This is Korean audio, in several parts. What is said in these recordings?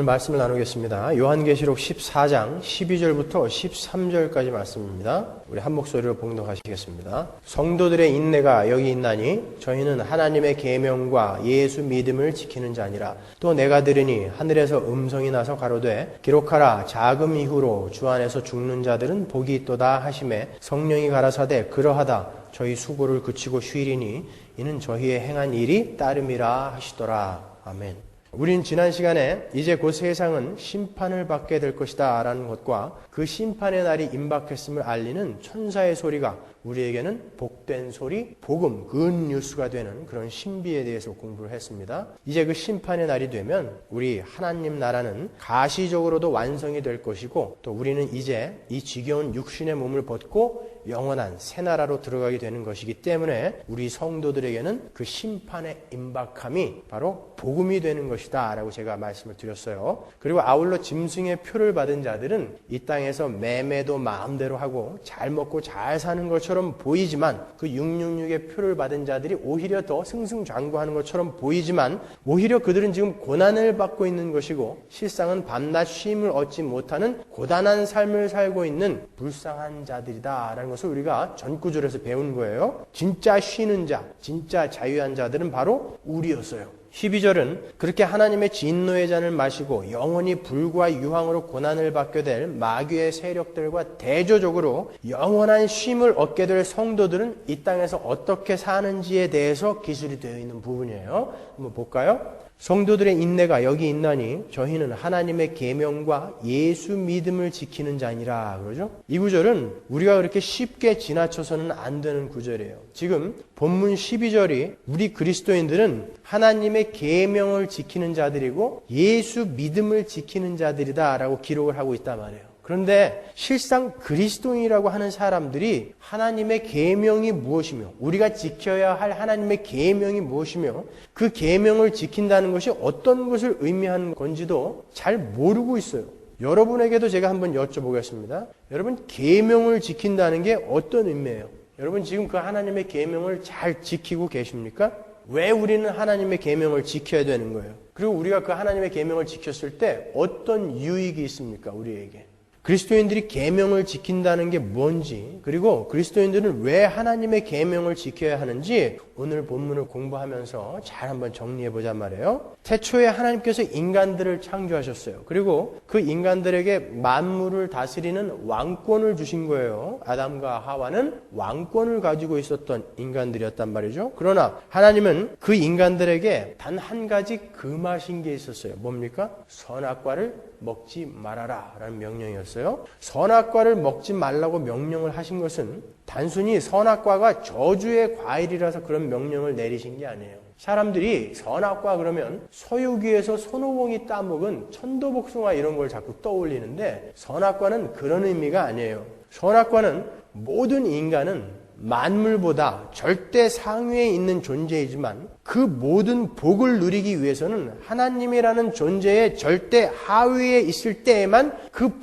말씀을 나누겠습니다. 요한계시록 14장 12절부터 13절까지 말씀입니다. 우리 한 목소리로 봉독하시겠습니다. 성도들의 인내가 여기 있나니 저희는 하나님의 계명과 예수 믿음을 지키는 자니라. 또 내가 들으니 하늘에서 음성이 나서 가로되 기록하라. 자금 이후로 주 안에서 죽는 자들은 복이 있도다 하시매 성령이 가라사대 그러하다. 저희 수고를 그치고 쉬리니 이는 저희의 행한 일이 따름이라 하시더라. 아멘. 우린 지난 시간에 이제 곧 세상은 심판을 받게 될 것이다 라는 것과 그 심판의 날이 임박했음을 알리는 천사의 소리가 우리에게는 복된 소리, 복음, 굿뉴스가 되는 그런 신비에 대해서 공부를 했습니다. 이제 그 심판의 날이 되면 우리 하나님 나라는 가시적으로도 완성이 될 것이고 또 우리는 이제 이 지겨운 육신의 몸을 벗고 영원한 새 나라로 들어가게 되는 것이기 때문에 우리 성도들에게는 그 심판의 임박함이 바로 복음이 되는 것이다 라고 제가 말씀을 드렸어요. 그리고 아울러 짐승의 표를 받은 자들은 이 땅에서 매매도 마음대로 하고 잘 먹고 잘 사는 것처럼 보이지만 그 666의 표를 받은 자들이 오히려 더 승승장구하는 것처럼 보이지만 오히려 그들은 지금 고난을 받고 있는 것이고 실상은 밤낮 쉼을 얻지 못하는 고단한 삶을 살고 있는 불쌍한 자들이다 라는 것을 우리가 전구절에서 배운 거예요. 진짜 쉬는 자, 진짜 자유한 자들은 바로 우리였어요. 12절은 그렇게 하나님의 진노의 잔을 마시고 영원히 불과 유황으로 고난을 받게 될 마귀의 세력들과 대조적으로 영원한 쉼을 얻게 될 성도들은 이 땅에서 어떻게 사는지에 대해서 기술이 되어 있는 부분이에요. 한번 볼까요? 성도들의 인내가 여기 있나니 저희는 하나님의 계명과 예수 믿음을 지키는 자니라 그러죠. 이 구절은 우리가 그렇게 쉽게 지나쳐서는 안 되는 구절이에요. 지금 본문 12절이 우리 그리스도인들은 하나님의 계명을 지키는 자들이고 예수 믿음을 지키는 자들이다 라고 기록을 하고 있단 말이에요. 그런데 실상 그리스도인이라고 하는 사람들이 하나님의 계명이 무엇이며 우리가 지켜야 할 하나님의 계명이 무엇이며 그 계명을 지킨다는 것이 어떤 것을 의미하는 건지도 잘 모르고 있어요. 여러분에게도 제가 한번 여쭤보겠습니다. 여러분 계명을 지킨다는 게 어떤 의미예요? 여러분 지금 그 하나님의 계명을 잘 지키고 계십니까? 왜 우리는 하나님의 계명을 지켜야 되는 거예요? 그리고 우리가 그 하나님의 계명을 지켰을 때 어떤 유익이 있습니까? 우리에게. 그리스도인들이 계명을 지킨다는 게 뭔지 그리고 그리스도인들은 왜 하나님의 계명을 지켜야 하는지 오늘 본문을 공부하면서 잘 한번 정리해 보자 말이에요. 태초에 하나님께서 인간들을 창조하셨어요. 그리고 그 인간들에게 만물을 다스리는 왕권을 주신 거예요. 아담과 하와는 왕권을 가지고 있었던 인간들이었단 말이죠. 그러나 하나님은 그 인간들에게 단 한 가지 금하신 게 있었어요. 뭡니까? 선악과를 먹지 말아라 라는 명령이었어요. 선악과를 먹지 말라고 명령을 하신 것은 단순히 선악과가 저주의 과일이라서 그런 명령을 내리신 게 아니에요. 사람들이 선악과 그러면 서유기에서 손오공이 따먹은 천도복숭아 이런 걸 자꾸 떠올리는데 선악과는 그런 의미가 아니에요. 선악과는 모든 인간은 만물보다 절대 상위에 있는 존재이지만 그 모든 복을 누리기 위해서는 하나님이라는 존재의 절대 하위에 있을 때에만 그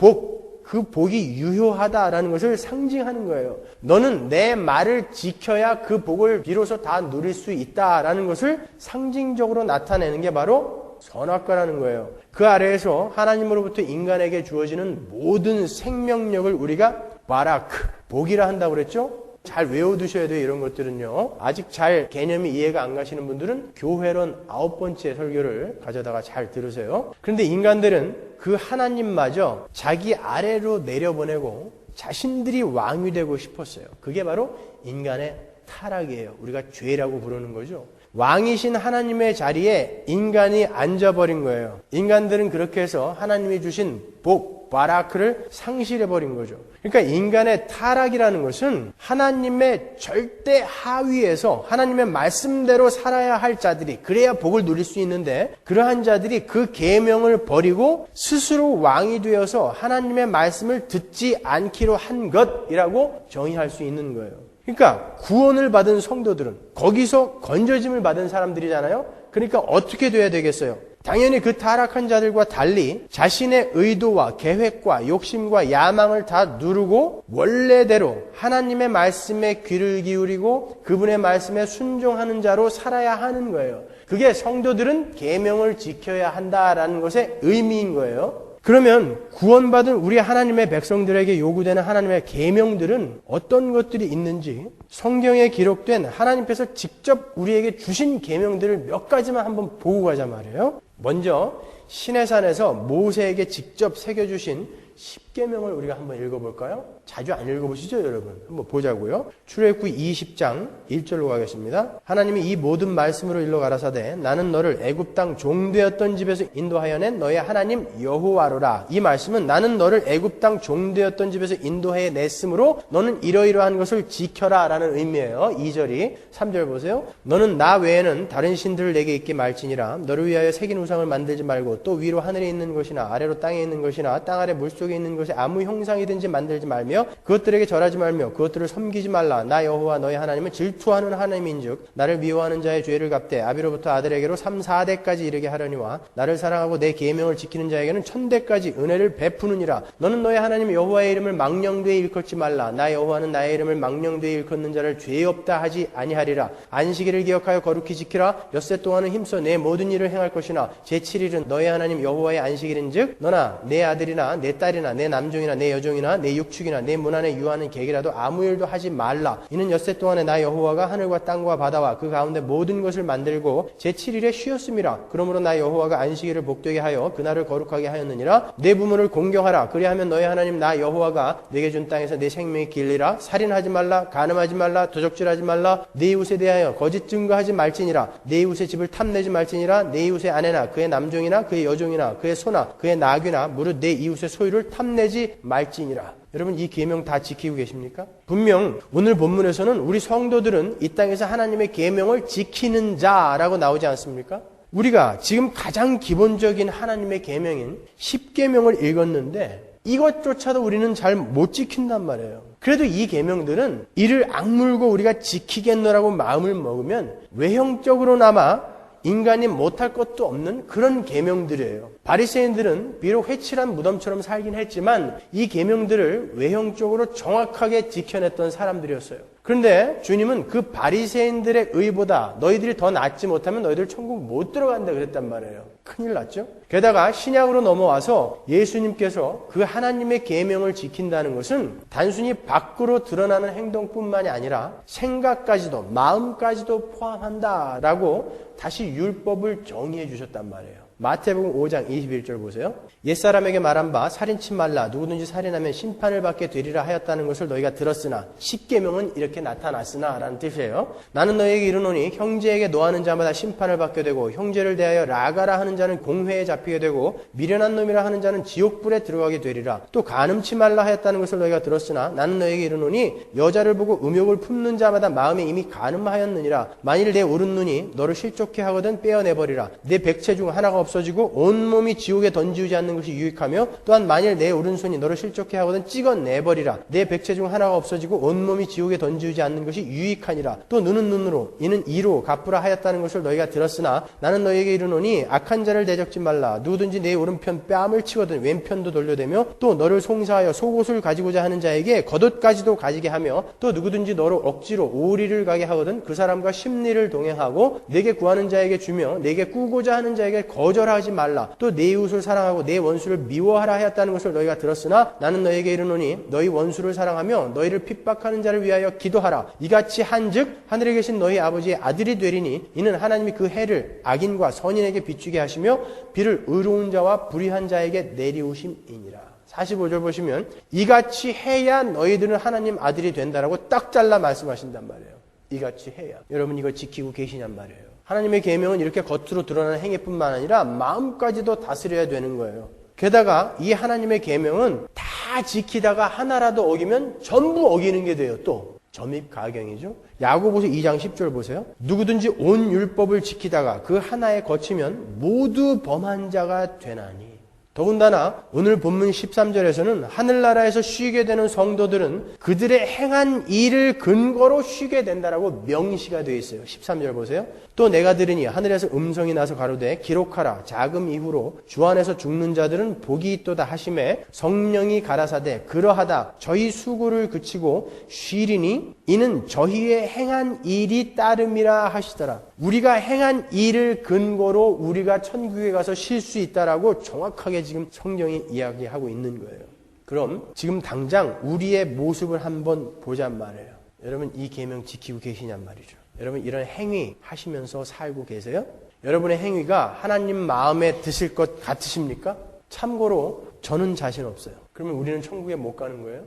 복이 유효하다라는 것을 상징하는 거예요. 너는 내 말을 지켜야 그 복을 비로소 다 누릴 수 있다라는 것을 상징적으로 나타내는 게 바로 선악과라는 거예요. 그 아래에서 하나님으로부터 인간에게 주어지는 모든 생명력을 우리가 바라크, 복이라 한다고 그랬죠? 잘 외워두셔야 돼요. 이런 것들은요. 아직 잘 개념이 이해가 안 가시는 분들은 교회론 9번째 설교를 가져다가 잘 들으세요. 그런데 인간들은 그 하나님마저 자기 아래로 내려보내고 자신들이 왕이 되고 싶었어요. 그게 바로 인간의 타락이에요. 우리가 죄라고 부르는 거죠. 왕이신 하나님의 자리에 인간이 앉아버린 거예요. 인간들은 그렇게 해서 하나님이 주신 복, 바라크를 상실해버린 거죠. 그러니까 인간의 타락이라는 것은 하나님의 절대 하위에서 하나님의 말씀대로 살아야 할 자들이 그래야 복을 누릴 수 있는데 그러한 자들이 그 계명을 버리고 스스로 왕이 되어서 하나님의 말씀을 듣지 않기로 한 것이라고 정의할 수 있는 거예요. 그러니까 구원을 받은 성도들은 거기서 건져짐을 받은 사람들이잖아요. 그러니까 어떻게 돼야 되겠어요? 당연히 그 타락한 자들과 달리 자신의 의도와 계획과 욕심과 야망을 다 누르고 원래대로 하나님의 말씀에 귀를 기울이고 그분의 말씀에 순종하는 자로 살아야 하는 거예요. 그게 성도들은 계명을 지켜야 한다라는 것의 의미인 거예요. 그러면 구원받은 우리 하나님의 백성들에게 요구되는 하나님의 계명들은 어떤 것들이 있는지 성경에 기록된 하나님께서 직접 우리에게 주신 계명들을 몇 가지만 한번 보고 가자 말이에요. 먼저 시내산에서 모세에게 직접 새겨주신 10계명을 우리가 한번 읽어볼까요? 자주 안 읽어보시죠, 여러분? 한번 보자고요. 출애굽기 20장 1절로 가겠습니다. 하나님이 이 모든 말씀으로 일러 가라사대 나는 너를 애굽 땅 종되었던 집에서 인도하여 낸 너의 하나님 여호와로라. 이 말씀은 나는 너를 애굽 땅 종되었던 집에서 인도해 냈으므로 너는 이러이러한 것을 지켜라 라는 의미예요. 2절이 3절 보세요. 너는 나 외에는 다른 신들을 내게 있게 말지니라. 너를 위하여 새긴 우상을 만들지 말고 또 위로 하늘에 있는 것이나 아래로 땅에 있는 것이나 땅 아래 물속에 있는 것이 아무 형상이든지 만들지 말며 그것들에게 절하지 말며 그것들을 섬기지 말라. 나 여호와 너의 하나님은 질투하는 하나님인즉 나를 미워하는 자의 죄를 갚되 아비로부터 아들에게로 3, 4대까지 이르게 하려니와 나를 사랑하고 내 계명을 지키는 자에게는 1000대까지 은혜를 베푸느니라. 너는 너의 하나님 여호와의 이름을 망령되이 일컫지 말라. 나 여호와는 나의 이름을 망령되이 일컫는 자를 죄 없다 하지 아니하리라. 안식일을 기억하여 거룩히 지키라. 엿새 동안은 힘써 내 모든 일을 행할 것이나 제7일은 너의 하나님 여호와의 안식일인즉 너나 내 아들이나 내 딸이나 내 남종이나 내 여종이나 내 육축이나 내 문 안에 유하는 객이라도 아무 일도 하지 말라. 이는 엿새 동안에 나 여호와가 하늘과 땅과 바다와 그 가운데 모든 것을 만들고 제7일에 쉬었음이라. 그러므로 나 여호와가 안식일을 복되게 하여 그날을 거룩하게 하였느니라. 내 부모를 공경하라. 그리하면 너의 하나님 나 여호와가 내게 준 땅에서 내 생명이 길리라. 살인하지 말라. 간음하지 말라. 도적질하지 말라. 내 이웃에 대하여 거짓 증거하지 말지니라. 내 이웃의 집을 탐내지 말지니라. 내 이웃의 아내나 그의 남종이나 그의 여종이나 그의 소나 그의 나귀나 무릇 내 이웃의 소유를 탐내지 말지니라. 여러분 이 계명 다 지키고 계십니까? 분명 오늘 본문에서는 우리 성도들은 이 땅에서 하나님의 계명을 지키는 자라고 나오지 않습니까? 우리가 지금 가장 기본적인 하나님의 계명인 10계명을 읽었는데 이것조차도 우리는 잘 못 지킨단 말이에요. 그래도 이 계명들은 이를 악물고 우리가 지키겠노라고 마음을 먹으면 외형적으로나마 인간이 못할 것도 없는 그런 계명들이에요. 바리새인들은 비록 회칠한 무덤처럼 살긴 했지만 이 계명들을 외형적으로 정확하게 지켜냈던 사람들이었어요. 그런데 주님은 그 바리새인들의 의보다 너희들이 더 낫지 못하면 너희들 천국 못 들어간다 그랬단 말이에요. 큰일 났죠? 게다가 신약으로 넘어와서 예수님께서 그 하나님의 계명을 지킨다는 것은 단순히 밖으로 드러나는 행동뿐만이 아니라 생각까지도 마음까지도 포함한다라고 다시 율법을 정의해 주셨단 말이에요. 마태복음 5장 21절 보세요. 옛사람에게 말한 바 살인치 말라. 누구든지 살인하면 심판을 받게 되리라 하였다는 것을 너희가 들었으나 10계명은 이렇게 나타났으나 라는 뜻이에요. 나는 너희에게 이르노니 형제에게 노하는 자마다 심판을 받게 되고 형제를 대하여 라가라 하는 자는 공회에 잡히게 되고 미련한 놈이라 하는 자는 지옥불에 들어가게 되리라. 또 간음치 말라 하였다는 것을 너희가 들었으나 나는 너희에게 이르노니 여자를 보고 음욕을 품는 자마다 마음에 이미 간음하였느니라. 만일 내 오른눈이 너를 실족케 하거든 떼어내버리라. 내 백체 중 하나가 없어지고 온몸이 지옥에 던지우지 않는 것이 유익하며 또한 만일 내 오른손이 너를 실족케 하거든 찍어내버리라. 내 백체 중 하나가 없어지고 온몸이 지옥에 던지우지 않는 것이 유익하니라. 또 눈은 눈으로 이는 이로 갚으라 하였다는 것을 너희가 들었으나 나는 너희에게 이르노니 악한 자를 대적지 말라. 누구든지 내 오른편 뺨을 치거든 왼편도 돌려대며 또 너를 송사하여 속옷을 가지고자 하는 자에게 겉옷까지도 가지게 하며 또 누구든지 너를 억지로 오리를 가게 하거든 그 사람과 심리를 동행하고 내게 구하는 자에게 주며 내게 꾸고자 하는 자에게 거절하지 말라. 또 내 이웃을 사랑하고 내 원수를 미워하라 하였다는 것을 너희가 들었으나 나는 너희에게 이르노니 너희 원수를 사랑하며 너희를 핍박하는 자를 위하여 기도하라. 이같이 한즉 하늘에 계신 너희 아버지의 아들이 되리니 이는 하나님이 그 해를 악인과 선인에게 비추게 하시며 비를 의로운 자와 불의한 자에게 내리우심이니라. 45절 보시면 이같이 해야 너희들은 하나님 아들이 된다라고 딱 잘라 말씀하신단 말이에요. 이같이 해야. 여러분 이거 지키고 계시냔 말이에요. 하나님의 계명은 이렇게 겉으로 드러나는 행위뿐만 아니라 마음까지도 다스려야 되는 거예요. 게다가 이 하나님의 계명은 다 지키다가 하나라도 어기면 전부 어기는 게 돼요. 또 점입가경이죠. 야고보서 2장 10절 보세요. 누구든지 온 율법을 지키다가 그 하나에 거치면 모두 범한 자가 되나니. 더군다나 오늘 본문 13절에서는 하늘나라에서 쉬게 되는 성도들은 그들의 행한 일을 근거로 쉬게 된다라고 명시가 되어 있어요. 13절 보세요. 또 내가 들으니 하늘에서 음성이 나서 가로되 기록하라. 자금 이후로 주 안에서 죽는 자들은 복이 있도다 하심에 성령이 가라사대 그러하다. 저희 수고를 그치고 쉬리니 이는 저희의 행한 일이 따름이라 하시더라. 우리가 행한 일을 근거로 우리가 천국에 가서 쉴 수 있다라고 정확하게 지금 성경이 이야기하고 있는 거예요. 그럼 지금 당장 우리의 모습을 한번 보잔 말이에요. 여러분 이 계명 지키고 계시냔 말이죠. 여러분 이런 행위 하시면서 살고 계세요? 여러분의 행위가 하나님 마음에 드실 것 같으십니까? 참고로 저는 자신 없어요. 그러면 우리는 천국에 못 가는 거예요?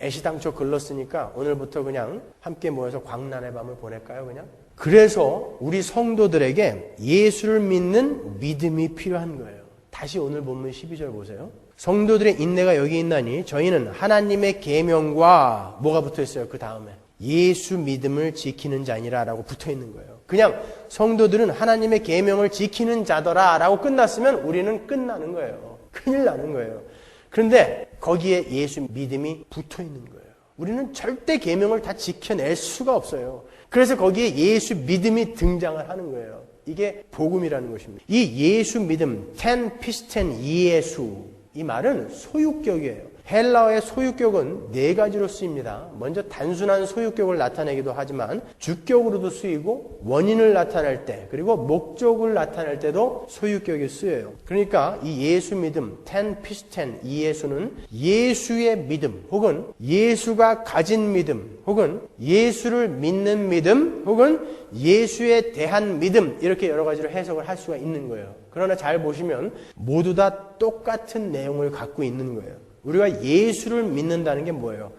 애시당초 글렀으니까 오늘부터 그냥 함께 모여서 광란의 밤을 보낼까요? 그냥? 그래서 우리 성도들에게 예수를 믿는 믿음이 필요한 거예요. 다시 오늘 본문 12절 보세요. 성도들의 인내가 여기 있나니 저희는 하나님의 계명과 뭐가 붙어 있어요? 그 다음에 예수 믿음을 지키는 자니라 라고 붙어 있는 거예요. 그냥 성도들은 하나님의 계명을 지키는 자더라 라고 끝났으면 우리는 끝나는 거예요. 큰일 나는 거예요. 그런데 거기에 예수 믿음이 붙어 있는 거예요. 우리는 절대 계명을 다 지켜낼 수가 없어요. 그래서 거기에 예수 믿음이 등장을 하는 거예요. 이게 복음이라는 것입니다. 이 예수 믿음, 텐 피스텐 예수, 이 말은 소유격이에요. 헬라어의 소유격은 네 가지로 쓰입니다. 먼저 단순한 소유격을 나타내기도 하지만 주격으로도 쓰이고 원인을 나타낼 때 그리고 목적을 나타낼 때도 소유격이 쓰여요. 그러니까 이 예수 믿음, 텐 피스텐 이 예수는 예수의 믿음 혹은 예수가 가진 믿음 혹은 예수를 믿는 믿음 혹은 예수에 대한 믿음 이렇게 여러 가지로 해석을 할 수가 있는 거예요. 그러나 잘 보시면 모두 다 똑같은 내용을 갖고 있는 거예요. 우리가 예수를 믿는다는 게 뭐예요?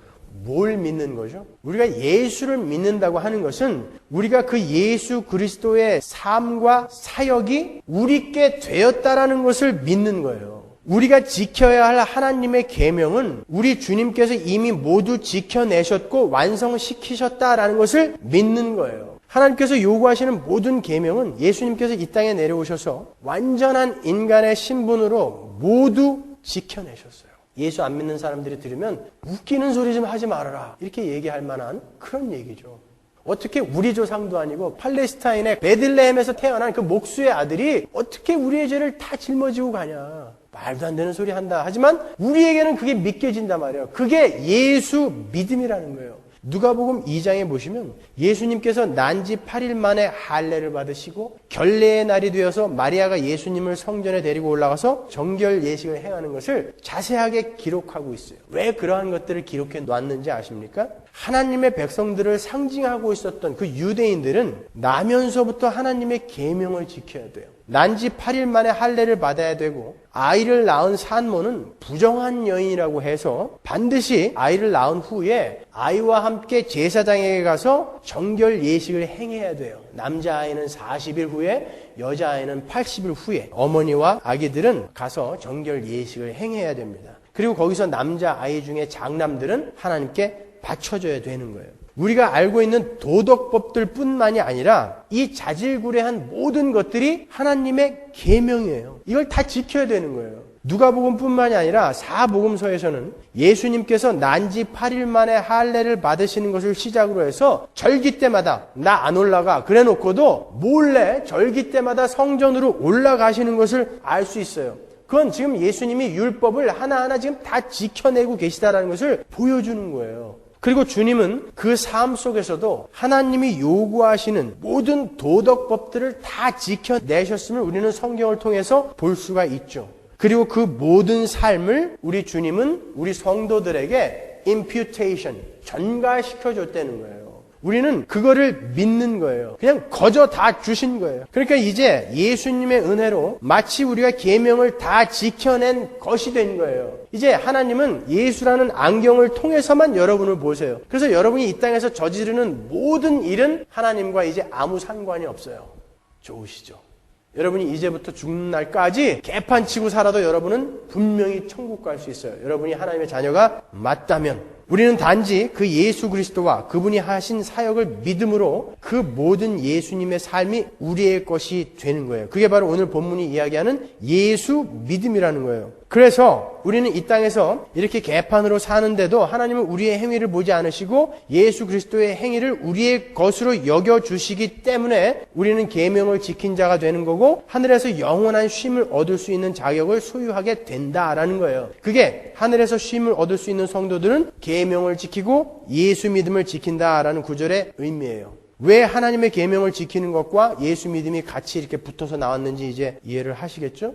뭘 믿는 거죠? 우리가 예수를 믿는다고 하는 것은 우리가 그 예수 그리스도의 삶과 사역이 우리께 되었다라는 것을 믿는 거예요. 우리가 지켜야 할 하나님의 계명은 우리 주님께서 이미 모두 지켜내셨고 완성시키셨다라는 것을 믿는 거예요. 하나님께서 요구하시는 모든 계명은 예수님께서 이 땅에 내려오셔서 완전한 인간의 신분으로 모두 지켜내셨어요. 예수 안 믿는 사람들이 들으면 웃기는 소리 좀 하지 말아라 이렇게 얘기할 만한 그런 얘기죠. 어떻게 우리 조상도 아니고 팔레스타인의 베들레헴에서 태어난 그 목수의 아들이 어떻게 우리의 죄를 다 짊어지고 가냐. 말도 안 되는 소리 한다. 하지만 우리에게는 그게 믿겨진단 말이에요. 그게 예수 믿음이라는 거예요. 누가복음 2장에 보시면 예수님께서 난지 8일 만에 할례를 받으시고 결례의 날이 되어서 마리아가 예수님을 성전에 데리고 올라가서 정결 예식을 행하는 것을 자세하게 기록하고 있어요. 왜 그러한 것들을 기록해 놨는지 아십니까? 하나님의 백성들을 상징하고 있었던 그 유대인들은 나면서부터 하나님의 계명을 지켜야 돼요. 난지 8일 만에 할례를 받아야 되고 아이를 낳은 산모는 부정한 여인이라고 해서 반드시 아이를 낳은 후에 아이와 함께 제사장에게 가서 정결 예식을 행해야 돼요. 남자아이는 40일 후에 여자아이는 80일 후에 어머니와 아기들은 가서 정결 예식을 행해야 됩니다. 그리고 거기서 남자아이 중에 장남들은 하나님께 바쳐줘야 되는 거예요. 우리가 알고 있는 도덕법들 뿐만이 아니라 이 자질구레한 모든 것들이 하나님의 계명이에요. 이걸 다 지켜야 되는 거예요. 누가복음 뿐만이 아니라 사복음서에서는 예수님께서 난지 8일 만에 할례를 받으시는 것을 시작으로 해서 절기 때마다 나 안 올라가 그래 놓고도 몰래 절기 때마다 성전으로 올라가시는 것을 알 수 있어요. 그건 지금 예수님이 율법을 하나하나 지금 다 지켜내고 계시다라는 것을 보여주는 거예요. 그리고 주님은 그 삶 속에서도 하나님이 요구하시는 모든 도덕법들을 다 지켜내셨음을 우리는 성경을 통해서 볼 수가 있죠. 그리고 그 모든 삶을 우리 주님은 우리 성도들에게 imputation, 전가시켜줬다는 거예요. 우리는 그거를 믿는 거예요. 그냥 거저 다 주신 거예요. 그러니까 이제 예수님의 은혜로 마치 우리가 계명을 다 지켜낸 것이 된 거예요. 이제 하나님은 예수라는 안경을 통해서만 여러분을 보세요. 그래서 여러분이 이 땅에서 저지르는 모든 일은 하나님과 이제 아무 상관이 없어요. 좋으시죠? 여러분이 이제부터 죽는 날까지 개판치고 살아도 여러분은 분명히 천국 갈 수 있어요. 여러분이 하나님의 자녀가 맞다면. 우리는 단지 그 예수 그리스도와 그분이 하신 사역을 믿음으로 그 모든 예수님의 삶이 우리의 것이 되는 거예요. 그게 바로 오늘 본문이 이야기하는 예수 믿음이라는 거예요. 그래서 우리는 이 땅에서 이렇게 개판으로 사는데도 하나님은 우리의 행위를 보지 않으시고 예수 그리스도의 행위를 우리의 것으로 여겨주시기 때문에 우리는 계명을 지킨 자가 되는 거고 하늘에서 영원한 쉼을 얻을 수 있는 자격을 소유하게 된다라는 거예요. 그게 하늘에서 쉼을 얻을 수 있는 성도들은 계명을 지키고 예수 믿음을 지킨다라는 구절의 의미예요. 왜 하나님의 계명을 지키는 것과 예수 믿음이 같이 이렇게 붙어서 나왔는지 이제 이해를 하시겠죠?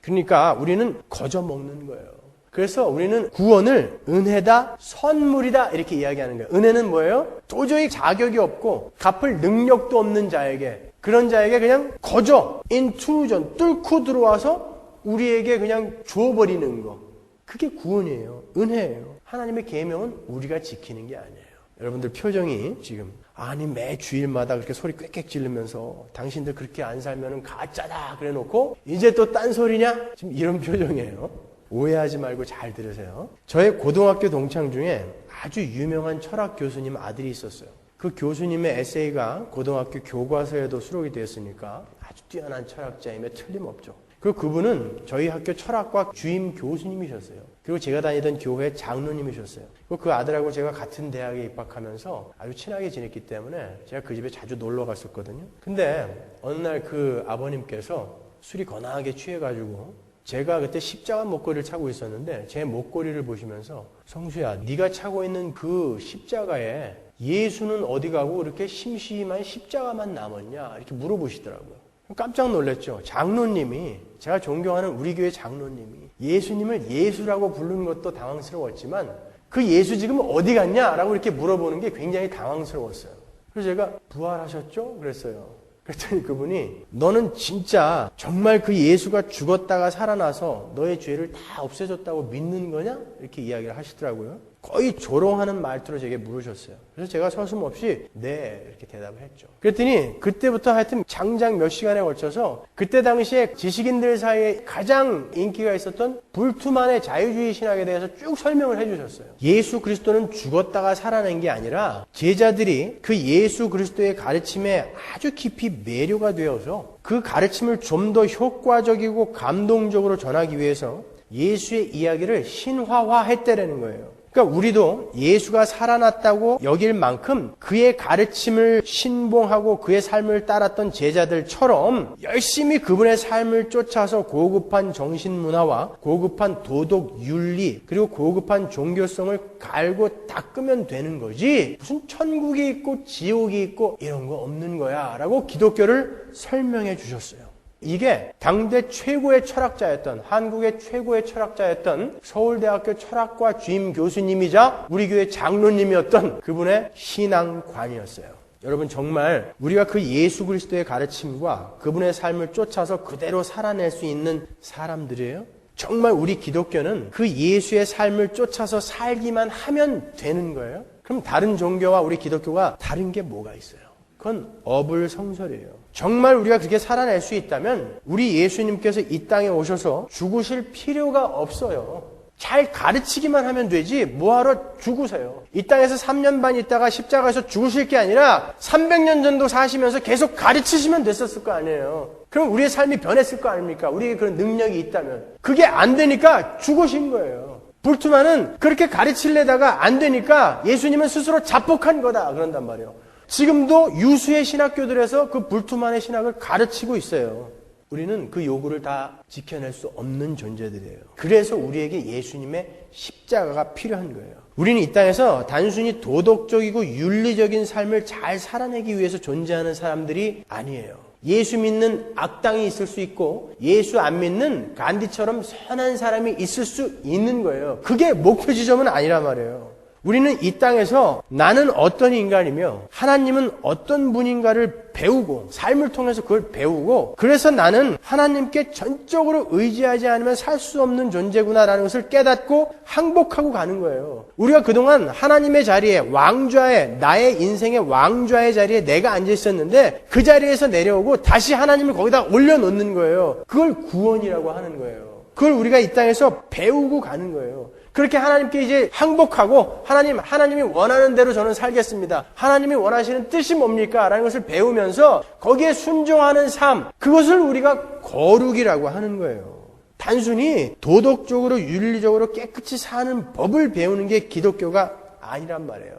그러니까 우리는 거저 먹는 거예요. 그래서 우리는 구원을 은혜다, 선물이다 이렇게 이야기하는 거예요. 은혜는 뭐예요? 도저히 자격이 없고 갚을 능력도 없는 자에게, 그런 자에게 그냥 거저 인투전 뚫고 들어와서 우리에게 그냥 줘버리는 거. 그게 구원이에요. 은혜예요. 하나님의 계명은 우리가 지키는 게 아니에요. 여러분들 표정이 지금 아니 매 주일마다 그렇게 소리 꽥꽥 지르면서 당신들 그렇게 안 살면은 가짜다 그래 놓고 이제 또 딴소리냐? 지금 이런 표정이에요. 오해하지 말고 잘 들으세요. 저의 고등학교 동창 중에 아주 유명한 철학 교수님 아들이 있었어요. 그 교수님의 에세이가 고등학교 교과서에도 수록이 되었으니까 아주 뛰어난 철학자임에 틀림없죠. 그리고 그분은 저희 학교 철학과 주임 교수님이셨어요. 그리고 제가 다니던 교회 장로님이셨어요. 그리고 그 아들하고 제가 같은 대학에 입학하면서 아주 친하게 지냈기 때문에 제가 그 집에 자주 놀러 갔었거든요. 근데 어느 날 그 아버님께서 술이 거나하게 취해가지고 제가 그때 십자가 목걸이를 차고 있었는데 제 목걸이를 보시면서 성수야, 네가 차고 있는 그 십자가에 예수는 어디 가고 이렇게 심심한 십자가만 남았냐? 이렇게 물어보시더라고요. 깜짝 놀랐죠. 장로님이, 제가 존경하는 우리 교회 장로님이 예수님을 예수라고 부르는 것도 당황스러웠지만 그 예수 지금 어디 갔냐라고 이렇게 물어보는 게 굉장히 당황스러웠어요. 그래서 제가 부활하셨죠? 그랬어요. 그랬더니 그분이 너는 진짜 정말 그 예수가 죽었다가 살아나서 너의 죄를 다 없애줬다고 믿는 거냐? 이렇게 이야기를 하시더라고요. 거의 조롱하는 말투로 제게 물으셨어요. 그래서 제가 서슴없이 네 이렇게 대답을 했죠. 그랬더니 그때부터 하여튼 장장 몇 시간에 걸쳐서 그때 당시에 지식인들 사이에 가장 인기가 있었던 불투만의 자유주의 신학에 대해서 쭉 설명을 해주셨어요. 예수 그리스도는 죽었다가 살아난 게 아니라 제자들이 그 예수 그리스도의 가르침에 아주 깊이 매료가 되어서 그 가르침을 좀 더 효과적이고 감동적으로 전하기 위해서 예수의 이야기를 신화화했다라는 거예요. 그러니까 우리도 예수가 살아났다고 여길 만큼 그의 가르침을 신봉하고 그의 삶을 따랐던 제자들처럼 열심히 그분의 삶을 쫓아서 고급한 정신문화와 고급한 도덕 윤리 그리고 고급한 종교성을 갈고 닦으면 되는 거지 무슨 천국이 있고 지옥이 있고 이런 거 없는 거야 라고 기독교를 설명해 주셨어요. 이게 당대 최고의 철학자였던 한국의 최고의 철학자였던 서울대학교 철학과 주임 교수님이자 우리 교회 장로님이었던 그분의 신앙관이었어요. 여러분 정말 우리가 그 예수 그리스도의 가르침과 그분의 삶을 쫓아서 그대로 살아낼 수 있는 사람들이에요. 정말 우리 기독교는 그 예수의 삶을 쫓아서 살기만 하면 되는 거예요. 그럼 다른 종교와 우리 기독교가 다른 게 뭐가 있어요? 그건 어불성설이에요. 정말 우리가 그렇게 살아낼 수 있다면 우리 예수님께서 이 땅에 오셔서 죽으실 필요가 없어요. 잘 가르치기만 하면 되지 뭐하러 죽으세요. 이 땅에서 3년 반 있다가 십자가에서 죽으실 게 아니라 300년 정도 사시면서 계속 가르치시면 됐었을 거 아니에요. 그럼 우리의 삶이 변했을 거 아닙니까? 우리에게 그런 능력이 있다면. 그게 안 되니까 죽으신 거예요. 불투만은 그렇게 가르치려다가 안 되니까 예수님은 스스로 자폭한 거다 그런단 말이에요. 지금도 유수의 신학교들에서 그 불투만의 신학을 가르치고 있어요. 우리는 그 요구를 다 지켜낼 수 없는 존재들이에요. 그래서 우리에게 예수님의 십자가가 필요한 거예요. 우리는 이 땅에서 단순히 도덕적이고 윤리적인 삶을 잘 살아내기 위해서 존재하는 사람들이 아니에요. 예수 믿는 악당이 있을 수 있고 예수 안 믿는 간디처럼 선한 사람이 있을 수 있는 거예요. 그게 목표 지점은 아니란 말이에요. 우리는 이 땅에서 나는 어떤 인간이며 하나님은 어떤 분인가를 배우고 삶을 통해서 그걸 배우고 그래서 나는 하나님께 전적으로 의지하지 않으면 살 수 없는 존재구나라는 것을 깨닫고 항복하고 가는 거예요. 우리가 그동안 하나님의 자리에 왕좌에 나의 인생의 왕좌의 자리에 내가 앉아 있었는데 그 자리에서 내려오고 다시 하나님을 거기다 올려놓는 거예요. 그걸 구원이라고 하는 거예요. 그걸 우리가 이 땅에서 배우고 가는 거예요. 그렇게 하나님께 이제 항복하고 하나님이 원하는 대로 저는 살겠습니다. 하나님이 원하시는 뜻이 뭡니까? 라는 것을 배우면서 거기에 순종하는 삶, 그것을 우리가 거룩이라고 하는 거예요. 단순히 도덕적으로 윤리적으로 깨끗이 사는 법을 배우는 게 기독교가 아니란 말이에요.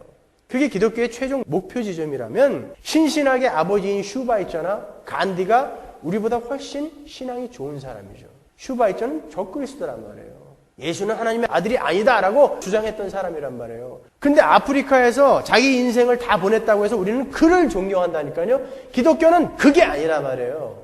그게 기독교의 최종 목표 지점이라면 신신하게 아버지인 슈바이처나 간디가 우리보다 훨씬 신앙이 좋은 사람이죠. 슈바이처는 적그리스도란 말이에요. 예수는 하나님의 아들이 아니다라고 주장했던 사람이란 말이에요. 근데 아프리카에서 자기 인생을 다 보냈다고 해서 우리는 그를 존경한다니까요. 기독교는 그게 아니란 말이에요.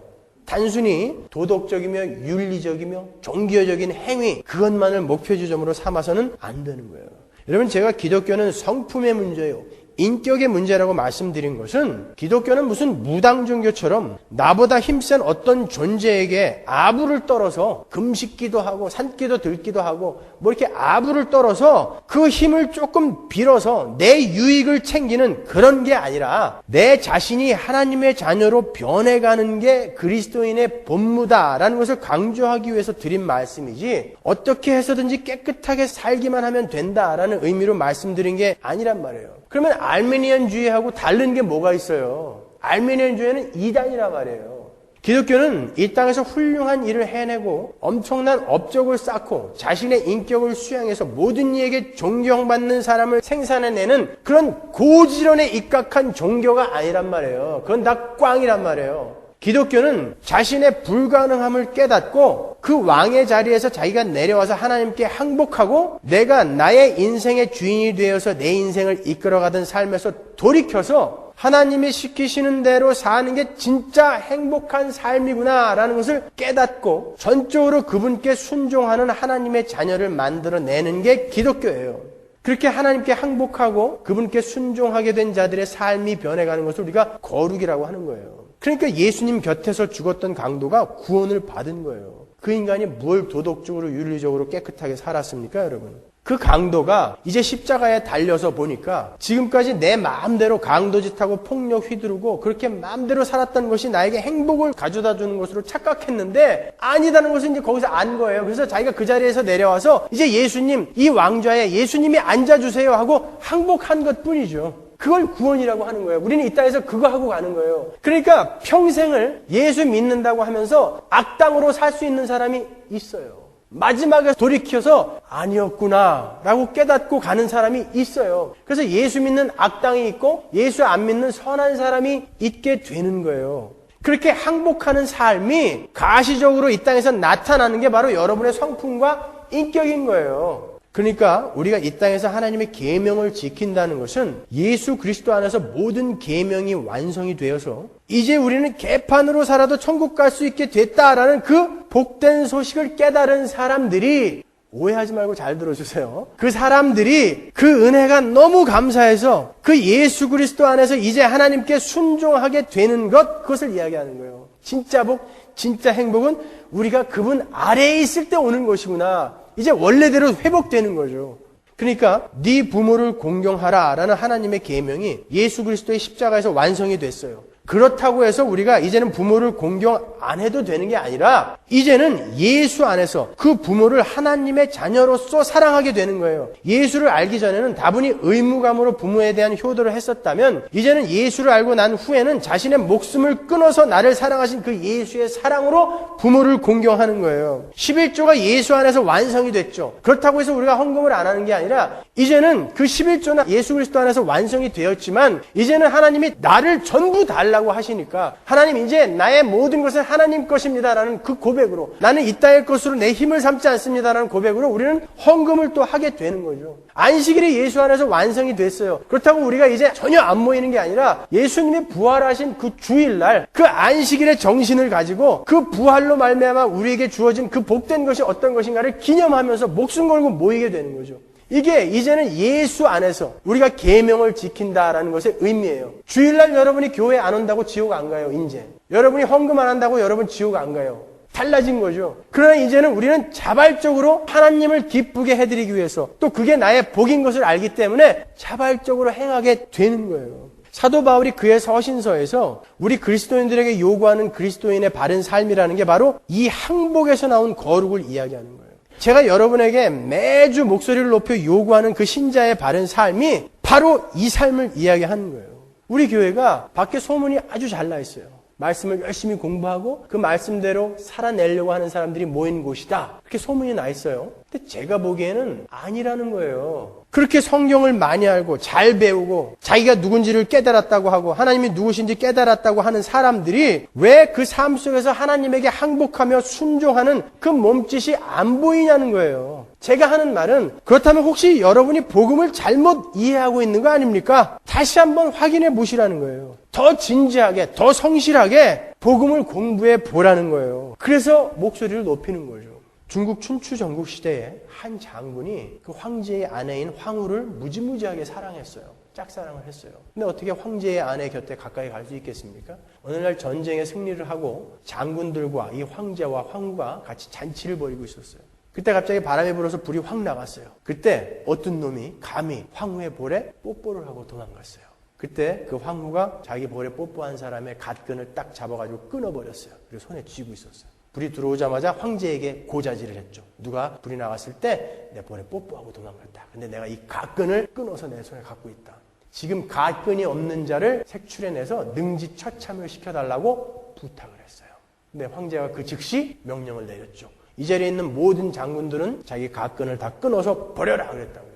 단순히 도덕적이며 윤리적이며 종교적인 행위, 그것만을 목표 지점으로 삼아서는 안 되는 거예요. 여러분, 제가 기독교는 성품의 문제예요, 인격의 문제라고 말씀드린 것은 기독교는 무슨 무당 종교처럼 나보다 힘센 어떤 존재에게 아부를 떨어서 금식기도 하고 산기도 들기도 하고 뭐 이렇게 아부를 떨어서 그 힘을 조금 빌어서 내 유익을 챙기는 그런 게 아니라 내 자신이 하나님의 자녀로 변해가는 게 그리스도인의 본무다라는 것을 강조하기 위해서 드린 말씀이지, 어떻게 해서든지 깨끗하게 살기만 하면 된다라는 의미로 말씀드린 게 아니란 말이에요. 그러면 알메니안주의하고 다른 게 뭐가 있어요? 알메니안주의는 이단이란 말이에요. 기독교는 이 땅에서 훌륭한 일을 해내고 엄청난 업적을 쌓고 자신의 인격을 수양해서 모든 이에게 존경받는 사람을 생산해내는 그런 고지런에 입각한 종교가 아니란 말이에요. 그건 다 꽝이란 말이에요. 기독교는 자신의 불가능함을 깨닫고 그 왕의 자리에서 자기가 내려와서 하나님께 항복하고 내가 나의 인생의 주인이 되어서 내 인생을 이끌어가던 삶에서 돌이켜서 하나님이 시키시는 대로 사는 게 진짜 행복한 삶이구나 라는 것을 깨닫고 전적으로 그분께 순종하는 하나님의 자녀를 만들어내는 게 기독교예요. 그렇게 하나님께 항복하고 그분께 순종하게 된 자들의 삶이 변해가는 것을 우리가 거룩이라고 하는 거예요. 그러니까 예수님 곁에서 죽었던 강도가 구원을 받은 거예요. 그 인간이 뭘 도덕적으로 윤리적으로 깨끗하게 살았습니까, 여러분? 그 강도가 이제 십자가에 달려서 보니까 지금까지 내 마음대로 강도짓하고 폭력 휘두르고 그렇게 마음대로 살았던 것이 나에게 행복을 가져다 주는 것으로 착각했는데 아니다는 것을 이제 거기서 안 거예요. 그래서 자기가 그 자리에서 내려와서 이제 예수님, 이 왕좌에 예수님이 앉아주세요 하고 항복한 것 뿐이죠. 그걸 구원이라고 하는 거예요. 우리는 이 땅에서 그거 하고 가는 거예요. 그러니까 평생을 예수 믿는다고 하면서 악당으로 살 수 있는 사람이 있어요. 마지막에 돌이켜서 아니었구나 라고 깨닫고 가는 사람이 있어요. 그래서 예수 믿는 악당이 있고 예수 안 믿는 선한 사람이 있게 되는 거예요. 그렇게 항복하는 삶이 가시적으로 이 땅에서 나타나는 게 바로 여러분의 성품과 인격인 거예요. 그러니까 우리가 이 땅에서 하나님의 계명을 지킨다는 것은 예수 그리스도 안에서 모든 계명이 완성이 되어서 이제 우리는 개판으로 살아도 천국 갈 수 있게 됐다라는 그 복된 소식을 깨달은 사람들이, 오해하지 말고 잘 들어주세요. 그 사람들이 그 은혜가 너무 감사해서 그 예수 그리스도 안에서 이제 하나님께 순종하게 되는 것, 그것을 이야기하는 거예요. 진짜 복, 진짜 행복은 우리가 그분 아래에 있을 때 오는 것이구나. 이제 원래대로 회복되는 거죠. 그러니까 네 부모를 공경하라 라는 하나님의 계명이 예수 그리스도의 십자가에서 완성이 됐어요. 그렇다고 해서 우리가 이제는 부모를 공경 안 해도 되는 게 아니라 이제는 예수 안에서 그 부모를 하나님의 자녀로서 사랑하게 되는 거예요. 예수를 알기 전에는 다분히 의무감으로 부모에 대한 효도를 했었다면 이제는 예수를 알고 난 후에는 자신의 목숨을 끊어서 나를 사랑하신 그 예수의 사랑으로 부모를 공경하는 거예요. 11조가 예수 안에서 완성이 됐죠. 그렇다고 해서 우리가 헌금을 안 하는 게 아니라 이제는 그 11조는 예수 그리스도 안에서 완성이 되었지만 이제는 하나님이 나를 전부 달라고 하시니까 하나님 이제 나의 모든 것은 하나님 것입니다라는 그 고백으로, 나는 이 땅의 것으로 내 힘을 삼지 않습니다라는 고백으로 우리는 헌금을 또 하게 되는 거죠. 안식일이 예수 안에서 완성이 됐어요. 그렇다고 우리가 이제 전혀 안 모이는 게 아니라 예수님이 부활하신 그 주일날 그 안식일의 정신을 가지고 그 부활로 말미암아 우리에게 주어진 그 복된 것이 어떤 것인가를 기념하면서 목숨 걸고 모이게 되는 거죠. 이게 이제는 예수 안에서 우리가 계명을 지킨다라는 것의 의미예요. 주일날 여러분이 교회 안 온다고 지옥 안 가요, 이제. 여러분이 헌금 안 한다고 여러분 지옥 안 가요. 달라진 거죠. 그러나 이제는 우리는 자발적으로 하나님을 기쁘게 해드리기 위해서, 또 그게 나의 복인 것을 알기 때문에 자발적으로 행하게 되는 거예요. 사도 바울이 그의 서신서에서 우리 그리스도인들에게 요구하는 그리스도인의 바른 삶이라는 게 바로 이 항복에서 나온 거룩을 이야기하는 거예요. 제가 여러분에게 매주 목소리를 높여 요구하는 그 신자의 바른 삶이 바로 이 삶을 이야기하는 거예요. 우리 교회가 밖에 소문이 아주 잘 나 있어요. 말씀을 열심히 공부하고 그 말씀대로 살아내려고 하는 사람들이 모인 곳이다. 그렇게 소문이 나 있어요. 근데 제가 보기에는 아니라는 거예요. 그렇게 성경을 많이 알고 잘 배우고 자기가 누군지를 깨달았다고 하고 하나님이 누구신지 깨달았다고 하는 사람들이 왜 그 삶 속에서 하나님에게 항복하며 순종하는 그 몸짓이 안 보이냐는 거예요. 제가 하는 말은 그렇다면 혹시 여러분이 복음을 잘못 이해하고 있는 거 아닙니까? 다시 한번 확인해 보시라는 거예요. 더 진지하게, 더 성실하게 복음을 공부해 보라는 거예요. 그래서 목소리를 높이는 거죠. 중국 춘추 전국 시대에 한 장군이 그 황제의 아내인 황후를 무지무지하게 사랑했어요. 짝사랑을 했어요. 근데 어떻게 황제의 아내 곁에 가까이 갈 수 있겠습니까? 어느 날 전쟁에 승리를 하고 장군들과 이 황제와 황후가 같이 잔치를 벌이고 있었어요. 그때 갑자기 바람이 불어서 불이 확 나갔어요. 그때 어떤 놈이 감히 황후의 볼에 뽀뽀를 하고 도망갔어요. 그때 그 황후가 자기 볼에 뽀뽀한 사람의 갓끈을 딱 잡아가지고 끊어버렸어요. 그리고 손에 쥐고 있었어요. 불이 들어오자마자 황제에게 고자질을 했죠. 누가 불이 나갔을 때 내 볼에 뽀뽀하고 도망갔다. 근데 내가 이 갓끈을 끊어서 내 손에 갖고 있다. 지금 갓끈이 없는 자를 색출해내서 능지처참을 시켜달라고 부탁을 했어요. 근데 황제가 그 즉시 명령을 내렸죠. 이 자리에 있는 모든 장군들은 자기 갓끈을 다 끊어서 버려라 그랬다고요.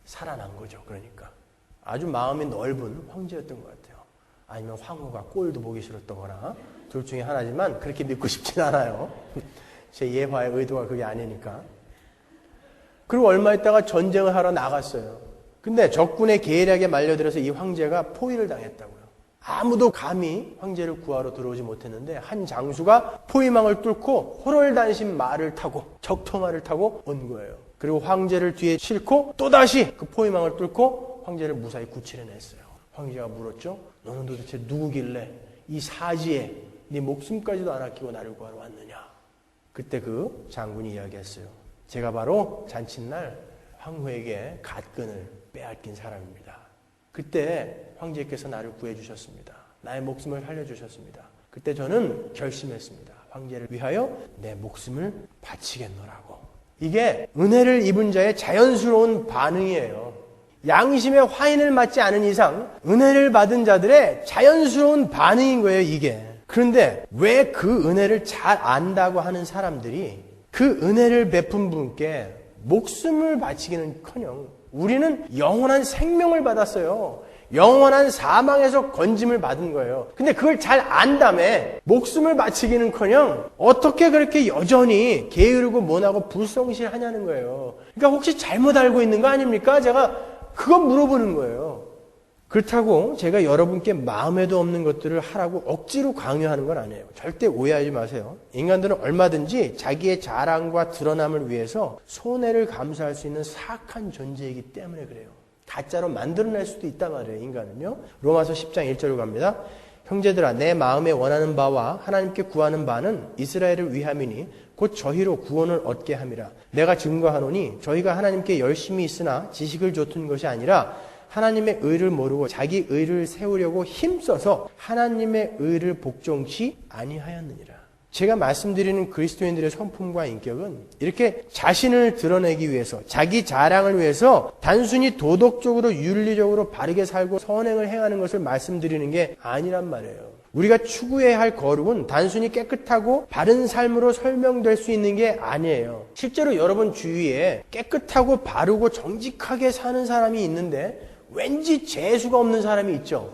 살아난 거죠. 그러니까 아주 마음이 넓은 황제였던 것 같아요. 아니면 황후가 꼴도 보기 싫었다거나 둘 중에 하나지만 그렇게 믿고 싶진 않아요. 제 예화의 의도가 그게 아니니까. 그리고 얼마 있다가 전쟁을 하러 나갔어요. 근데 적군의 계략에 말려들어서 이 황제가 포위를 당했다고요. 아무도 감히 황제를 구하러 들어오지 못했는데 한 장수가 포위망을 뚫고 호롤단신 말을 타고 적토마를 타고 온 거예요. 그리고 황제를 뒤에 싣고 또다시 그 포위망을 뚫고 황제를 무사히 구출해냈어요. 황제가 물었죠. 너는 도대체 누구길래 이 사지에 네 목숨까지도 안 아끼고 나를 구하러 왔느냐. 그때 그 장군이 이야기했어요. 제가 바로 잔칫날 황후에게 갓끈을 빼앗긴 사람입니다. 그때 황제께서 나를 구해주셨습니다. 나의 목숨을 살려주셨습니다. 그때 저는 결심했습니다. 황제를 위하여 내 목숨을 바치겠노라고. 이게 은혜를 입은 자의 자연스러운 반응이에요. 양심의 화인을 맞지 않은 이상 은혜를 받은 자들의 자연스러운 반응인 거예요, 이게. 그런데 왜 그 은혜를 잘 안다고 하는 사람들이 그 은혜를 베푼 분께 목숨을 바치기는커녕 우리는 영원한 생명을 받았어요. 영원한 사망에서 건짐을 받은 거예요. 근데 그걸 잘 안다며 목숨을 바치기는커녕 어떻게 그렇게 여전히 게으르고 모나고 불성실하냐는 거예요. 그러니까 혹시 잘못 알고 있는 거 아닙니까? 제가 그거 물어보는 거예요. 그렇다고 제가 여러분께 마음에도 없는 것들을 하라고 억지로 강요하는 건 아니에요. 절대 오해하지 마세요. 인간들은 얼마든지 자기의 자랑과 드러남을 위해서 손해를 감수할 수 있는 사악한 존재이기 때문에 그래요. 가짜로 만들어낼 수도 있단 말이에요. 인간은요. 로마서 10장 1절로 갑니다. 형제들아 내 마음에 원하는 바와 하나님께 구하는 바는 이스라엘을 위함이니 곧 저희로 구원을 얻게 함이라. 내가 증거하노니 저희가 하나님께 열심히 있으나 지식을 좇은 것이 아니라 하나님의 의를 모르고 자기 의를 세우려고 힘써서 하나님의 의를 복종치 아니하였느니라. 제가 말씀드리는 그리스도인들의 성품과 인격은 이렇게 자신을 드러내기 위해서 자기 자랑을 위해서 단순히 도덕적으로 윤리적으로 바르게 살고 선행을 행하는 것을 말씀드리는 게 아니란 말이에요. 우리가 추구해야 할 거룩은 단순히 깨끗하고 바른 삶으로 설명될 수 있는 게 아니에요. 실제로 여러분 주위에 깨끗하고 바르고 정직하게 사는 사람이 있는데 왠지 재수가 없는 사람이 있죠.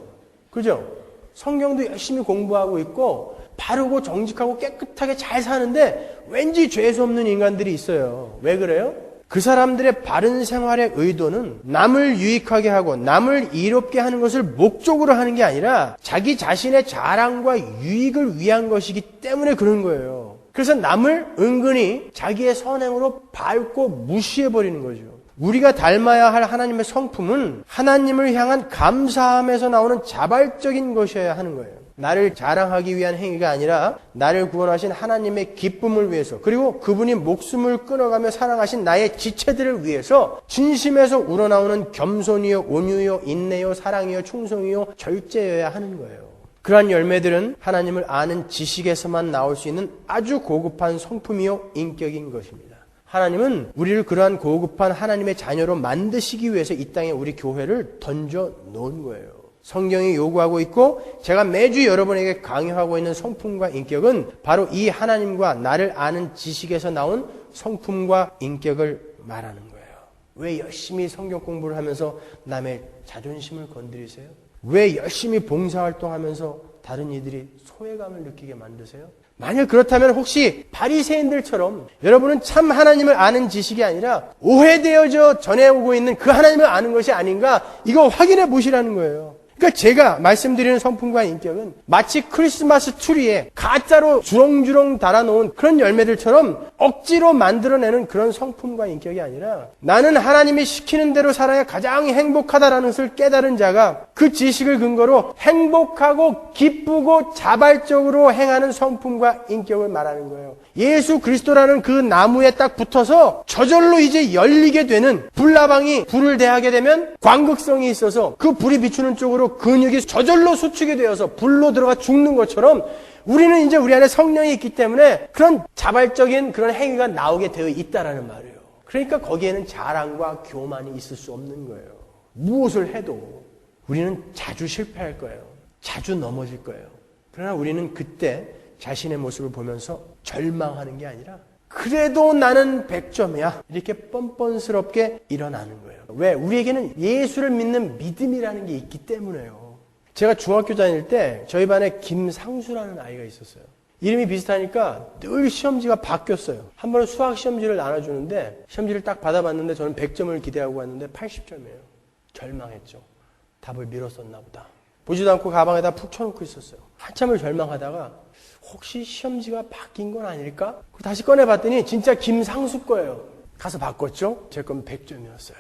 그죠? 성경도 열심히 공부하고 있고 바르고 정직하고 깨끗하게 잘 사는데 왠지 죄수 없는 인간들이 있어요. 왜 그래요? 그 사람들의 바른 생활의 의도는 남을 유익하게 하고 남을 이롭게 하는 것을 목적으로 하는 게 아니라 자기 자신의 자랑과 유익을 위한 것이기 때문에 그런 거예요. 그래서 남을 은근히 자기의 선행으로 밟고 무시해버리는 거죠. 우리가 닮아야 할 하나님의 성품은 하나님을 향한 감사함에서 나오는 자발적인 것이어야 하는 거예요. 나를 자랑하기 위한 행위가 아니라 나를 구원하신 하나님의 기쁨을 위해서 그리고 그분이 목숨을 끊어가며 사랑하신 나의 지체들을 위해서 진심에서 우러나오는 겸손이요 온유요 인내요 사랑이요 충성이요 절제여야 하는 거예요. 그러한 열매들은 하나님을 아는 지식에서만 나올 수 있는 아주 고급한 성품이요 인격인 것입니다. 하나님은 우리를 그러한 고급한 하나님의 자녀로 만드시기 위해서 이 땅에 우리 교회를 던져 놓은 거예요. 성경이 요구하고 있고 제가 매주 여러분에게 강요하고 있는 성품과 인격은 바로 이 하나님과 나를 아는 지식에서 나온 성품과 인격을 말하는 거예요. 왜 열심히 성경 공부를 하면서 남의 자존심을 건드리세요? 왜 열심히 봉사활동하면서 다른 이들이 소외감을 느끼게 만드세요? 만약 그렇다면 혹시 바리새인들처럼 여러분은 참 하나님을 아는 지식이 아니라 오해되어져 전해오고 있는 그 하나님을 아는 것이 아닌가? 이거 확인해 보시라는 거예요. 그러니까 제가 말씀드리는 성품과 인격은 마치 크리스마스 트리에 가짜로 주렁주렁 달아놓은 그런 열매들처럼 억지로 만들어내는 그런 성품과 인격이 아니라 나는 하나님이 시키는 대로 살아야 가장 행복하다라는 것을 깨달은 자가 그 지식을 근거로 행복하고 기쁘고 자발적으로 행하는 성품과 인격을 말하는 거예요. 예수 그리스도라는 그 나무에 딱 붙어서 저절로 이제 열리게 되는 불나방이 불을 대하게 되면 광극성이 있어서 그 불이 비추는 쪽으로 근육이 저절로 수축이 되어서 불로 들어가 죽는 것처럼 우리는 이제 우리 안에 성령이 있기 때문에 그런 자발적인 그런 행위가 나오게 되어 있다라는 말이에요. 그러니까 거기에는 자랑과 교만이 있을 수 없는 거예요. 무엇을 해도 우리는 자주 실패할 거예요. 자주 넘어질 거예요. 그러나 우리는 그때 자신의 모습을 보면서 절망하는 게 아니라 그래도 나는 100점이야. 이렇게 뻔뻔스럽게 일어나는 거예요. 왜? 우리에게는 예수를 믿는 믿음이라는 게 있기 때문에요. 제가 중학교 다닐 때 저희 반에 김상수라는 아이가 있었어요. 이름이 비슷하니까 늘 시험지가 바뀌었어요. 한 번은 수학 시험지를 나눠주는데 시험지를 딱 받아봤는데 저는 100점을 기대하고 왔는데 80점이에요. 절망했죠. 답을 밀었었나 보다. 보지도 않고 가방에다 푹 쳐놓고 있었어요. 한참을 절망하다가 혹시 시험지가 바뀐 건 아닐까? 다시 꺼내봤더니 진짜 김상수 거예요. 가서 바꿨죠? 제 건 100점이었어요.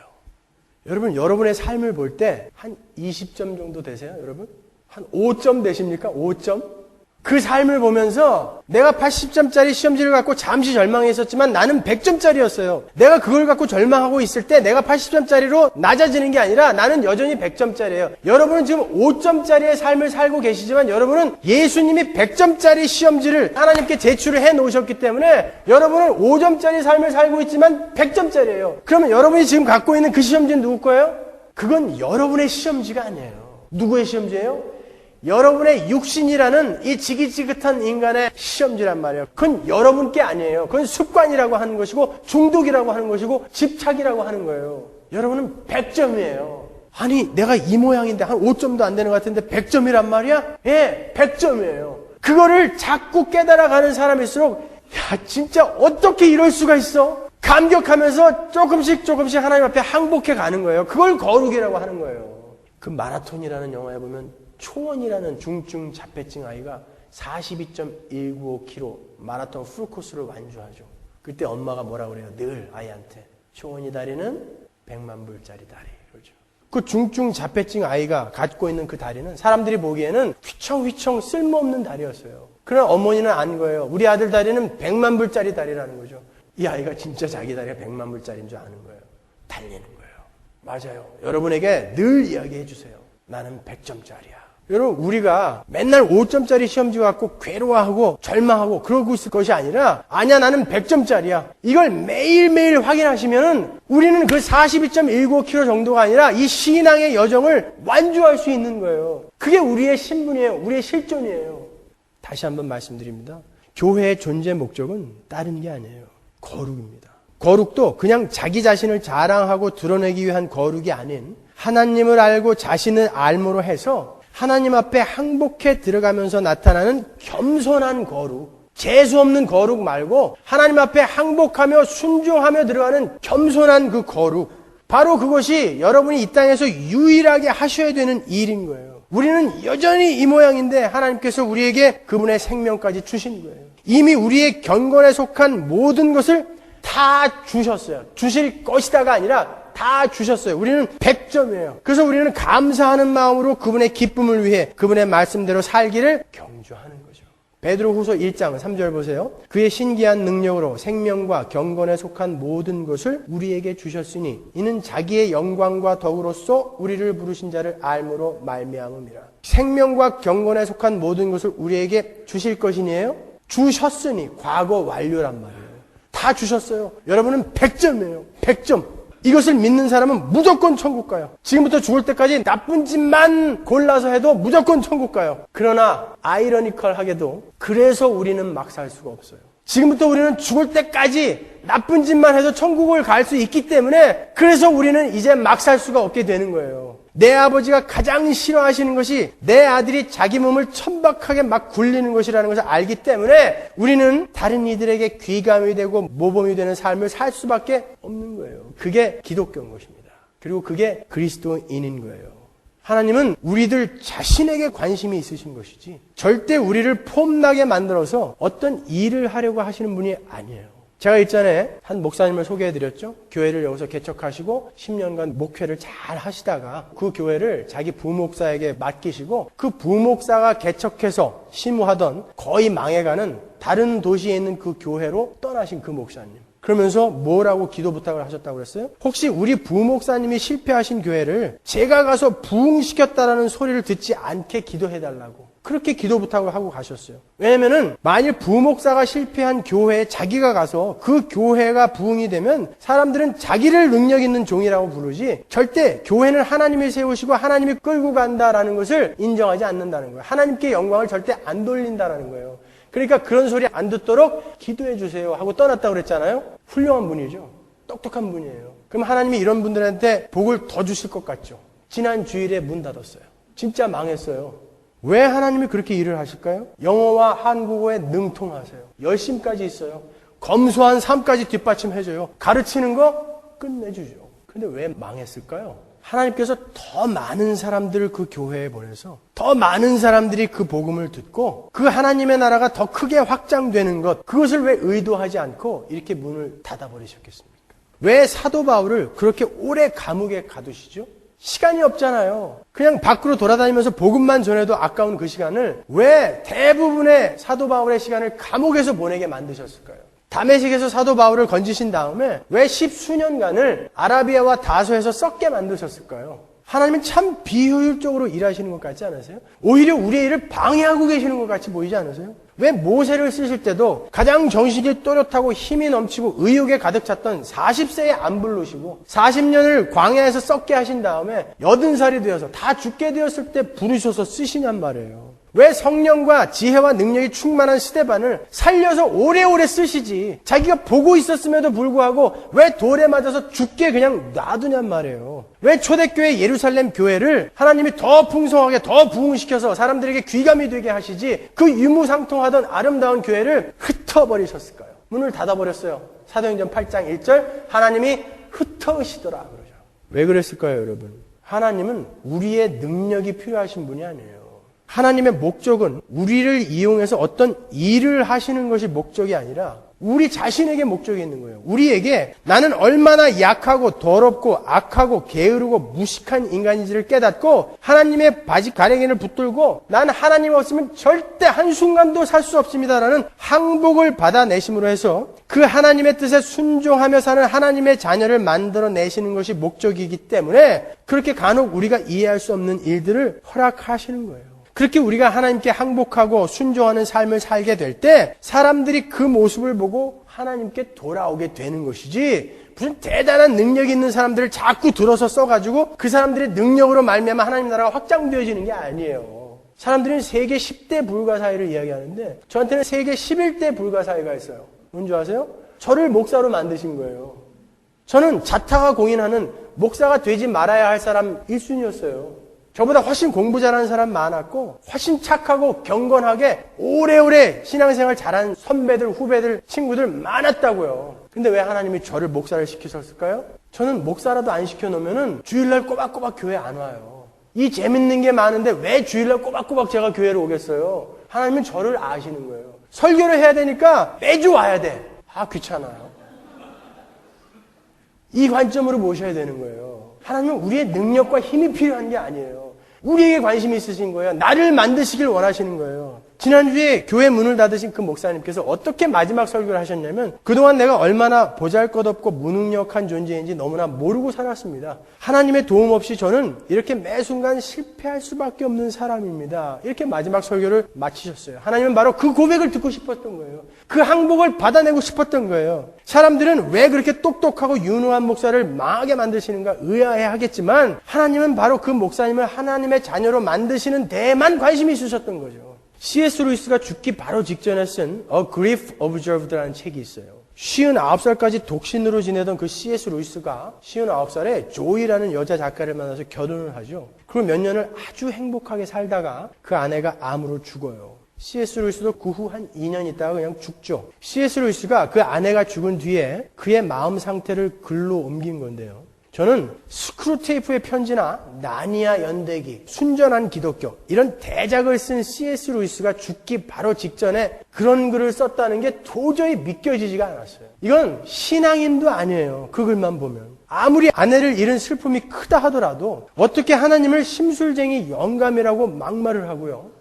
여러분, 여러분의 삶을 볼 때 한 20점 정도 되세요? 여러분? 한 5점 되십니까? 5점? 그 삶을 보면서 내가 80점짜리 시험지를 갖고 잠시 절망했었지만 나는 100점짜리였어요. 내가 그걸 갖고 절망하고 있을 때 내가 80점짜리로 낮아지는 게 아니라 나는 여전히 100점짜리예요. 여러분은 지금 5점짜리의 삶을 살고 계시지만 여러분은 예수님이 100점짜리 시험지를 하나님께 제출을 해 놓으셨기 때문에 여러분은 5점짜리 삶을 살고 있지만 100점짜리예요. 그러면 여러분이 지금 갖고 있는 그 시험지는 누구 거예요? 그건 여러분의 시험지가 아니에요. 누구의 시험지예요? 여러분의 육신이라는 이 지긋지긋한 인간의 시험지란 말이에요. 그건 여러분께 아니에요. 그건 습관이라고 하는 것이고 중독이라고 하는 것이고 집착이라고 하는 거예요. 여러분은 100점이에요. 아니 내가 이 모양인데 한 5점도 안 되는 것 같은데 100점이란 말이야? 예, 100점이에요. 그거를 자꾸 깨달아가는 사람일수록 야 진짜 어떻게 이럴 수가 있어? 감격하면서 조금씩 하나님 앞에 항복해 가는 거예요. 그걸 거룩이라고 하는 거예요. 그 마라톤이라는 영화에 보면 초원이라는 중증 자폐증 아이가 42.195km 마라톤 풀코스를 완주하죠. 그때 엄마가 뭐라 그래요? 늘 아이한테 초원이 다리는 100만 불짜리 다리. 그러죠. 그 중증 자폐증 아이가 갖고 있는 그 다리는 사람들이 보기에는 휘청휘청 쓸모없는 다리였어요. 그러나 어머니는 안 거예요. 우리 아들 다리는 100만 불짜리 다리라는 거죠. 이 아이가 진짜 자기 다리가 100만 불짜리인 줄 아는 거예요. 달리는 거예요. 맞아요. 여러분에게 늘 이야기해 주세요. 나는 100점짜리야. 여러분 우리가 맨날 5점짜리 시험지 갖고 괴로워하고 절망하고 그러고 있을 것이 아니라 아니야 나는 100점짜리야. 이걸 매일매일 확인하시면은 우리는 그 42.195km 정도가 아니라 이 신앙의 여정을 완주할 수 있는 거예요. 그게 우리의 신분이에요. 우리의 실존이에요. 다시 한번 말씀드립니다. 교회의 존재 목적은 다른 게 아니에요. 거룩입니다. 거룩도 그냥 자기 자신을 자랑하고 드러내기 위한 거룩이 아닌 하나님을 알고 자신을 알므로 해서 하나님 앞에 항복해 들어가면서 나타나는 겸손한 거룩, 재수 없는 거룩 말고 하나님 앞에 항복하며 순종하며 들어가는 겸손한 그 거룩, 바로 그것이 여러분이 이 땅에서 유일하게 하셔야 되는 일인 거예요. 우리는 여전히 이 모양인데 하나님께서 우리에게 그분의 생명까지 주신 거예요. 이미 우리의 경건에 속한 모든 것을 다 주셨어요. 주실 것이다가 아니라 다 주셨어요. 우리는 100점이에요. 그래서 우리는 감사하는 마음으로 그분의 기쁨을 위해 그분의 말씀대로 살기를 경주하는 거죠. 베드로후서 1장 3절 보세요. 그의 신기한 능력으로 생명과 경건에 속한 모든 것을 우리에게 주셨으니 이는 자기의 영광과 덕으로써 우리를 부르신 자를 알므로 말미암음이라. 생명과 경건에 속한 모든 것을 우리에게 주실 것이니에요. 주셨으니 과거 완료란 말이에요. 다 주셨어요. 여러분은 100점이에요. 100점. 이것을 믿는 사람은 무조건 천국 가요. 지금부터 죽을 때까지 나쁜 짓만 골라서 해도 무조건 천국 가요. 그러나 아이러니컬하게도 그래서 우리는 막 살 수가 없어요. 지금부터 우리는 죽을 때까지 나쁜 짓만 해도 천국을 갈 수 있기 때문에 그래서 우리는 이제 막 살 수가 없게 되는 거예요. 내 아버지가 가장 싫어하시는 것이 내 아들이 자기 몸을 천박하게 막 굴리는 것이라는 것을 알기 때문에 우리는 다른 이들에게 귀감이 되고 모범이 되는 삶을 살 수밖에 없는 거예요. 그게 기독교인 것입니다. 그리고 그게 그리스도인인 거예요. 하나님은 우리들 자신에게 관심이 있으신 것이지 절대 우리를 폼나게 만들어서 어떤 일을 하려고 하시는 분이 아니에요. 제가 일전에 한 목사님을 소개해드렸죠. 교회를 여기서 개척하시고 10년간 목회를 잘 하시다가 그 교회를 자기 부목사에게 맡기시고 그 부목사가 개척해서 심우하던 거의 망해가는 다른 도시에 있는 그 교회로 떠나신 그 목사님. 그러면서 뭐라고 기도 부탁을 하셨다고 그랬어요? 혹시 우리 부목사님이 실패하신 교회를 제가 가서 부흥시켰다라는 소리를 듣지 않게 기도해달라고. 그렇게 기도 부탁을 하고 가셨어요. 왜냐면은 만일 부목사가 실패한 교회에 자기가 가서 그 교회가 부흥이 되면 사람들은 자기를 능력 있는 종이라고 부르지 절대 교회는 하나님이 세우시고 하나님이 끌고 간다라는 것을 인정하지 않는다는 거예요. 하나님께 영광을 절대 안 돌린다라는 거예요. 그러니까 그런 소리 안 듣도록 기도해 주세요 하고 떠났다고 그랬잖아요. 훌륭한 분이죠. 똑똑한 분이에요. 그럼 하나님이 이런 분들한테 복을 더 주실 것 같죠. 지난 주일에 문 닫았어요. 진짜 망했어요. 왜 하나님이 그렇게 일을 하실까요? 영어와 한국어에 능통하세요. 열심까지 있어요. 검소한 삶까지 뒷받침해줘요. 가르치는 거 끝내주죠. 근데 왜 망했을까요? 하나님께서 더 많은 사람들을 그 교회에 보내서 더 많은 사람들이 그 복음을 듣고 그 하나님의 나라가 더 크게 확장되는 것, 그것을 왜 의도하지 않고 이렇게 문을 닫아버리셨겠습니까? 왜 사도 바울을 그렇게 오래 감옥에 가두시죠? 시간이 없잖아요. 그냥 밖으로 돌아다니면서 복음만 전해도 아까운 그 시간을 왜 대부분의 사도 바울의 시간을 감옥에서 보내게 만드셨을까요? 다메섹에서 사도 바울을 건지신 다음에 왜 10수년간을 아라비아와 다소에서 썩게 만드셨을까요? 하나님은 참 비효율적으로 일하시는 것 같지 않으세요? 오히려 우리의 일을 방해하고 계시는 것 같이 보이지 않으세요? 왜 모세를 쓰실 때도 가장 정신이 또렷하고 힘이 넘치고 의욕에 가득 찼던 40세에 안 부르시고 40년을 광야에서 썩게 하신 다음에 80살이 되어서 다 죽게 되었을 때 부르셔서 쓰시냔 말이에요. 왜 성령과 지혜와 능력이 충만한 스데반을 살려서 오래오래 쓰시지 자기가 보고 있었음에도 불구하고 왜 돌에 맞아서 죽게 그냥 놔두냔 말이에요. 왜 초대교회 예루살렘 교회를 하나님이 더 풍성하게 더 부흥시켜서 사람들에게 귀감이 되게 하시지 그 유무상통하던 아름다운 교회를 흩어버리셨을까요? 문을 닫아버렸어요. 사도행전 8장 1절 하나님이 흩어시더라 그러죠. 왜 그랬을까요, 여러분? 하나님은 우리의 능력이 필요하신 분이 아니에요. 하나님의 목적은 우리를 이용해서 어떤 일을 하시는 것이 목적이 아니라 우리 자신에게 목적이 있는 거예요. 우리에게 나는 얼마나 약하고 더럽고 악하고 게으르고 무식한 인간인지를 깨닫고 하나님의 바지 가랭이를 붙들고 난 하나님 없으면 절대 한순간도 살 수 없습니다라는 항복을 받아내심으로 해서 그 하나님의 뜻에 순종하며 사는 하나님의 자녀를 만들어내시는 것이 목적이기 때문에 그렇게 간혹 우리가 이해할 수 없는 일들을 허락하시는 거예요. 그렇게 우리가 하나님께 항복하고 순종하는 삶을 살게 될 때 사람들이 그 모습을 보고 하나님께 돌아오게 되는 것이지 무슨 대단한 능력이 있는 사람들을 자꾸 들어서 써가지고 그 사람들의 능력으로 말미암아 하나님 나라가 확장되어지는 게 아니에요. 사람들은 세계 10대 불가사의를 이야기하는데 저한테는 세계 11대 불가사의가 있어요. 뭔지 아세요? 저를 목사로 만드신 거예요. 저는 자타가 공인하는 목사가 되지 말아야 할 사람 1순위였어요. 저보다 훨씬 공부 잘하는 사람 많았고 훨씬 착하고 경건하게 오래오래 신앙생활 잘한 선배들, 후배들, 친구들 많았다고요. 근데 왜 하나님이 저를 목사를 시키셨을까요? 저는 목사라도 안 시켜놓으면 주일날 꼬박꼬박 교회 안 와요. 이 재밌는 게 많은데 왜 주일날 꼬박꼬박 제가 교회를 오겠어요? 하나님은 저를 아시는 거예요. 설교를 해야 되니까 매주 와야 돼. 아, 귀찮아요. 이 관점으로 모셔야 되는 거예요. 하나님은 우리의 능력과 힘이 필요한 게 아니에요. 우리에게 관심이 있으신 거예요. 나를 만드시길 원하시는 거예요. 지난주에 교회 문을 닫으신 그 목사님께서 어떻게 마지막 설교를 하셨냐면 그동안 내가 얼마나 보잘것없고 무능력한 존재인지 너무나 모르고 살았습니다. 하나님의 도움 없이 저는 이렇게 매 순간 실패할 수밖에 없는 사람입니다. 이렇게 마지막 설교를 마치셨어요. 하나님은 바로 그 고백을 듣고 싶었던 거예요. 그 항복을 받아내고 싶었던 거예요. 사람들은 왜 그렇게 똑똑하고 유능한 목사를 망하게 만드시는가 의아해하겠지만 하나님은 바로 그 목사님을 하나님의 자녀로 만드시는 데에만 관심이 있으셨던 거죠. C.S. 루이스가 죽기 바로 직전에 쓴 A Grief Observed라는 책이 있어요. 59살까지 독신으로 지내던 그 C.S. 루이스가 59살에 조이라는 여자 작가를 만나서 결혼을 하죠. 그리고 몇 년을 아주 행복하게 살다가 그 아내가 암으로 죽어요. C.S. 루이스도 그 후 한 2년 있다가 그냥 죽죠. C.S. 루이스가 그 아내가 죽은 뒤에 그의 마음 상태를 글로 옮긴 건데요. 저는 스크루테이프의 편지나 나니아 연대기, 순전한 기독교 이런 대작을 쓴 C.S. 루이스가 죽기 바로 직전에 그런 글을 썼다는 게 도저히 믿겨지지가 않았어요. 이건 신앙인도 아니에요. 그 글만 보면. 아무리 아내를 잃은 슬픔이 크다 하더라도 어떻게 하나님을 심술쟁이 영감이라고 막말을 하고요.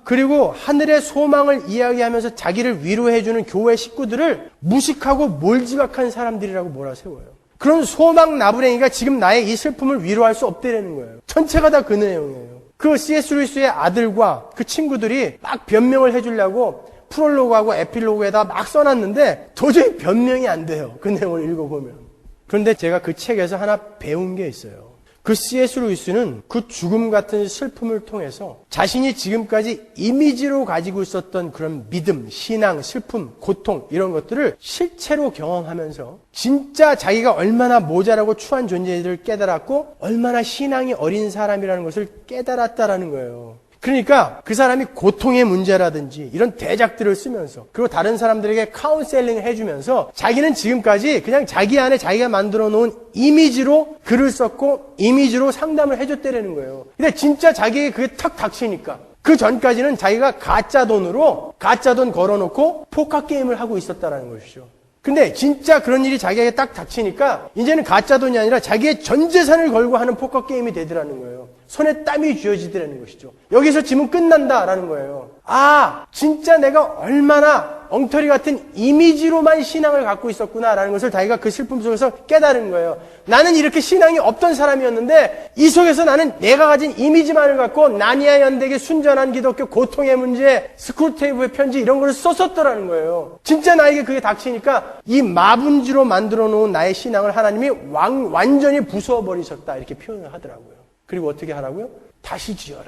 그리고 하늘의 소망을 이야기하면서 자기를 위로해주는 교회 식구들을 무식하고 몰지각한 사람들이라고 몰아세워요. 그런 소망 나부랭이가 지금 나의 이 슬픔을 위로할 수 없다는 거예요. 전체가 다 그 내용이에요. 그 C.S. 루이스의 아들과 그 친구들이 막 변명을 해주려고 프롤로그하고 에필로그에다 막 써놨는데 도저히 변명이 안 돼요. 그 내용을 읽어보면. 그런데 제가 그 책에서 하나 배운 게 있어요. 그 C.S. 루이스는 그 죽음 같은 슬픔을 통해서 자신이 지금까지 이미지로 가지고 있었던 그런 믿음, 신앙, 슬픔, 고통 이런 것들을 실체로 경험하면서 진짜 자기가 얼마나 모자라고 추한 존재를 깨달았고 얼마나 신앙이 어린 사람이라는 것을 깨달았다라는 거예요. 그러니까 그 사람이 고통의 문제라든지 이런 대작들을 쓰면서 그리고 다른 사람들에게 카운셀링을 해주면서 자기는 지금까지 그냥 자기 안에 자기가 만들어 놓은 이미지로 글을 썼고 이미지로 상담을 해줬다는 거예요. 근데 진짜 자기에게 그게 탁 닥치니까 그 전까지는 자기가 가짜 돈으로 가짜 돈 걸어놓고 포커 게임을 하고 있었다는 것이죠. 근데 진짜 그런 일이 자기에게 딱 닥치니까 이제는 가짜 돈이 아니라 자기의 전 재산을 걸고 하는 포커 게임이 되더라는 거예요. 손에 땀이 쥐어지더라는 것이죠. 여기서 지면 끝난다라는 거예요. 아, 진짜 내가 얼마나 엉터리 같은 이미지로만 신앙을 갖고 있었구나라는 것을 자기가 그 슬픔 속에서 깨달은 거예요. 나는 이렇게 신앙이 없던 사람이었는데 이 속에서 나는 내가 가진 이미지만을 갖고 나니아 연대기, 순전한 기독교, 고통의 문제, 스크루테이프의 편지 이런 걸 썼었더라는 거예요. 진짜 나에게 그게 닥치니까 이 마분지로 만들어 놓은 나의 신앙을 하나님이 완전히 부숴버리셨다 이렇게 표현을 하더라고요. 그리고 어떻게 하라고요? 다시 지어라.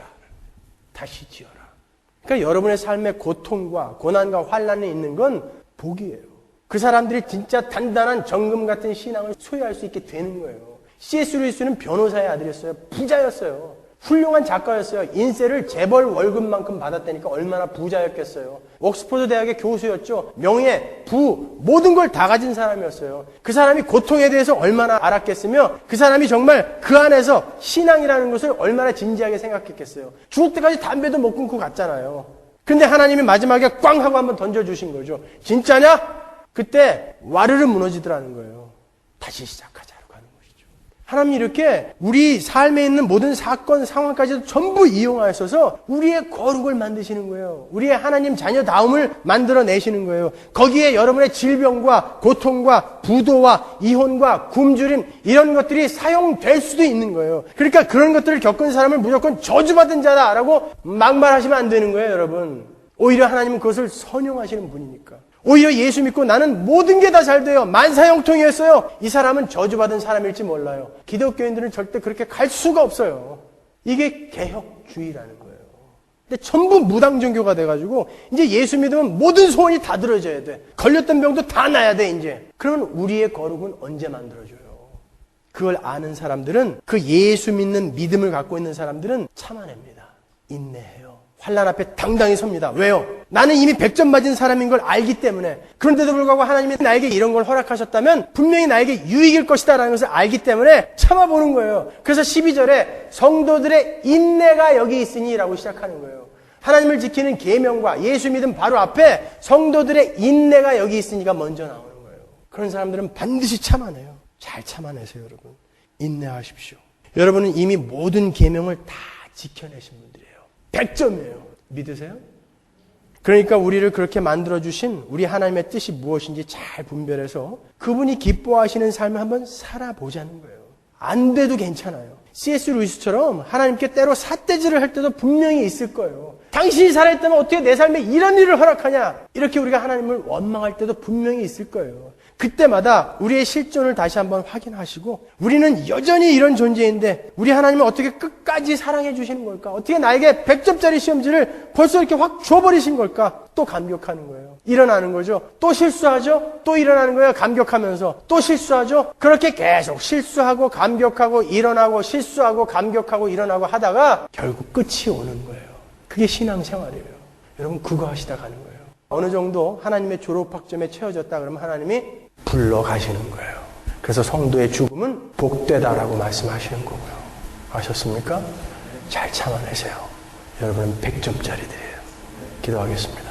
다시 지어라. 그러니까 여러분의 삶에 고통과 고난과 환난이 있는 건 복이에요. 그 사람들이 진짜 단단한 정금 같은 신앙을 소유할 수 있게 되는 거예요. C.S. 루이스는 변호사의 아들이었어요. 부자였어요. 훌륭한 작가였어요. 인세를 재벌 월급만큼 받았다니까 얼마나 부자였겠어요. 옥스퍼드 대학의 교수였죠. 명예, 부, 모든 걸 다 가진 사람이었어요. 그 사람이 고통에 대해서 얼마나 알았겠으며 그 사람이 정말 그 안에서 신앙이라는 것을 얼마나 진지하게 생각했겠어요. 죽을 때까지 담배도 못 끊고 갔잖아요. 근데 하나님이 마지막에 꽝 하고 한번 던져주신 거죠. 진짜냐? 그때 와르르 무너지더라는 거예요. 다시 시작하자. 하나님이 이렇게 우리 삶에 있는 모든 사건, 상황까지도 전부 이용하셔서 우리의 거룩을 만드시는 거예요. 우리의 하나님 자녀다움을 만들어내시는 거예요. 거기에 여러분의 질병과 고통과 부도와 이혼과 굶주림 이런 것들이 사용될 수도 있는 거예요. 그러니까 그런 것들을 겪은 사람을 무조건 저주받은 자다라고 막말하시면 안 되는 거예요, 여러분. 오히려 하나님은 그것을 선용하시는 분이니까. 오히려 예수 믿고 나는 모든 게 다 잘 돼요. 만사형통이었어요. 이 사람은 저주받은 사람일지 몰라요. 기독교인들은 절대 그렇게 갈 수가 없어요. 이게 개혁주의라는 거예요. 근데 전부 무당종교가 돼가지고 이제 예수 믿으면 모든 소원이 다 들어져야 돼. 걸렸던 병도 다 나야 돼 이제. 그러면 우리의 거룩은 언제 만들어져요? 그걸 아는 사람들은 그 예수 믿는 믿음을 갖고 있는 사람들은 참아냅니다. 인내해요. 환난 앞에 당당히 섭니다. 왜요? 나는 이미 100점 맞은 사람인 걸 알기 때문에. 그런데도 불구하고 하나님이 나에게 이런 걸 허락하셨다면 분명히 나에게 유익일 것이다라는 것을 알기 때문에 참아보는 거예요. 그래서 12절에 성도들의 인내가 여기 있으니 라고 시작하는 거예요. 하나님을 지키는 계명과 예수 믿음 바로 앞에 성도들의 인내가 여기 있으니까 먼저 나오는 거예요. 그런 사람들은 반드시 참아내요. 잘 참아내세요, 여러분. 인내하십시오. 여러분은 이미 모든 계명을 다 지켜내신 분들이에요. 100점이에요. 믿으세요? 그러니까 우리를 그렇게 만들어주신 우리 하나님의 뜻이 무엇인지 잘 분별해서 그분이 기뻐하시는 삶을 한번 살아보자는 거예요. 안 돼도 괜찮아요. C.S. 루이스처럼 하나님께 때로 삿대질을 할 때도 분명히 있을 거예요. 당신이 살아있다면 어떻게 내 삶에 이런 일을 허락하냐? 이렇게 우리가 하나님을 원망할 때도 분명히 있을 거예요. 그때마다 우리의 실존을 다시 한번 확인하시고 우리는 여전히 이런 존재인데 우리 하나님은 어떻게 끝까지 사랑해 주시는 걸까? 어떻게 나에게 100점짜리 시험지를 벌써 이렇게 확 줘버리신 걸까? 또 감격하는 거예요. 일어나는 거죠. 또 실수하죠. 또 일어나는 거예요. 감격하면서. 또 실수하죠. 그렇게 계속 실수하고 감격하고 일어나고 실수하고 감격하고 일어나고 하다가 결국 끝이 오는 거예요. 그게 신앙생활이에요. 여러분 그거 하시다 가는 거예요. 어느 정도 하나님의 졸업학점에 채워졌다 그러면 하나님이 불러가시는 거예요. 그래서 성도의 죽음은 복되다라고 말씀하시는 거고요. 아셨습니까? 잘 참아내세요. 여러분은 100점짜리들이에요. 기도하겠습니다.